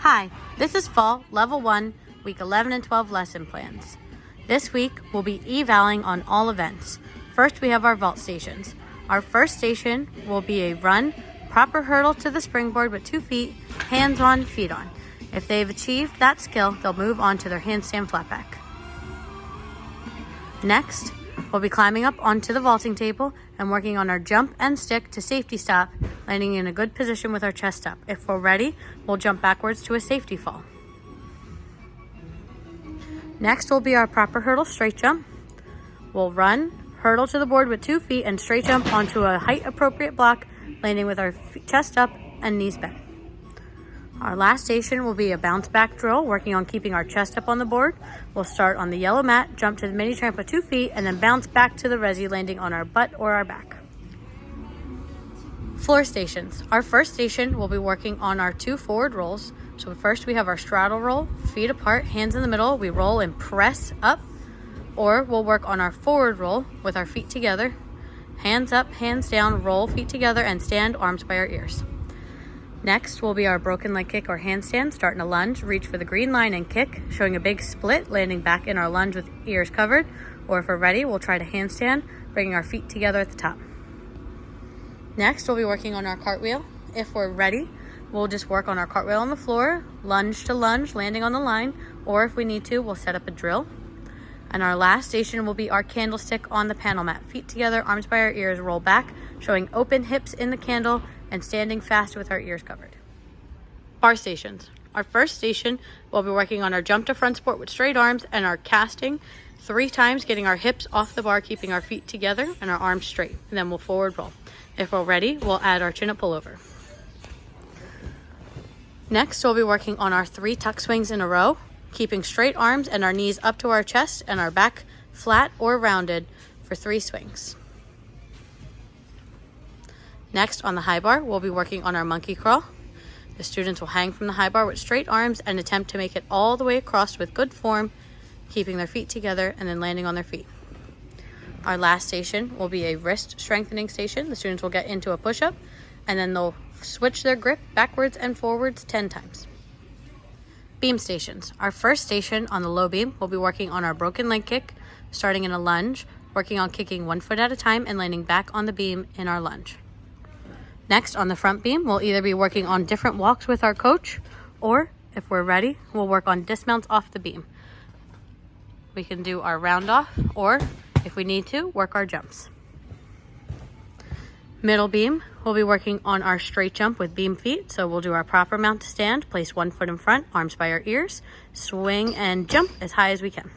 Hi, this is Fall Level 1, Week 11 and 12 lesson plans. This week, we'll be evaling on all events. First, we have our vault stations. Our first station will be a run, proper hurdle to the springboard with 2 feet, hands on, feet on. If they've achieved that skill, they'll move on to their handstand flatback. Next, we'll be climbing up onto the vaulting table and working on our jump and stick to safety stop, landing in a good position with our chest up. If we're ready, we'll jump backwards to a safety fall. Next will be our proper hurdle straight jump. We'll run, hurdle to the board with 2 feet and straight jump onto a height appropriate block, landing with our chest up and knees bent. Our last station will be a bounce back drill, working on keeping our chest up on the board. We'll start on the yellow mat, jump to the mini tramp with 2 feet, and then bounce back to the resi, landing on our butt or our back. Floor stations. Our first station will be working on our 2 forward rolls. So first we have our straddle roll, feet apart, hands in the middle. We roll and press up, or we'll work on our forward roll with our feet together, hands up, hands down, roll, feet together, and stand, arms by our ears. Next will be our broken leg kick or handstand, starting a lunge, reach for the green line and kick, showing a big split, landing back in our lunge with ears covered. Or if we're ready, we'll try to handstand, bringing our feet together at the top. Next, we'll be working on our cartwheel. If we're ready, we'll just work on our cartwheel on the floor, lunge to lunge, landing on the line, or if we need to, we'll set up a drill. And our last station will be our candlestick on the panel mat. Feet together, arms by our ears, roll back, showing open hips in the candle, and standing fast with our ears covered. Bar stations. Our first station, we'll be working on our jump to front support with straight arms and our casting 3 times, getting our hips off the bar, keeping our feet together and our arms straight. And then we'll forward roll. If we're ready, we'll add our chin up pullover. Next, we'll be working on our 3 tuck swings in a row, keeping straight arms and our knees up to our chest and our back flat or rounded for 3 swings. Next, on the high bar, we'll be working on our monkey crawl. The students will hang from the high bar with straight arms and attempt to make it all the way across with good form, keeping their feet together and then landing on their feet. Our last station will be a wrist strengthening station. The students will get into a push-up and then they'll switch their grip backwards and forwards 10 times. Beam stations. Our first station on the low beam, we'll be working on our broken leg kick, starting in a lunge, working on kicking 1 foot at a time and landing back on the beam in our lunge. Next, on the front beam, we'll either be working on different walks with our coach, or if we're ready, we'll work on dismounts off the beam. We can do our round off, or if we need to, work our jumps. Middle beam, we'll be working on our straight jump with beam feet. So we'll do our proper mount to stand, place 1 foot in front, arms by our ears, swing and jump as high as we can.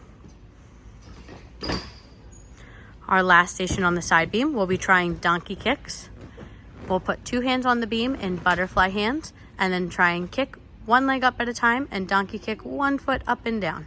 Our last station on the side beam, we'll be trying donkey kicks. We'll put 2 hands on the beam in butterfly hands and then try and kick 1 leg up at a time and donkey kick 1 foot up and down.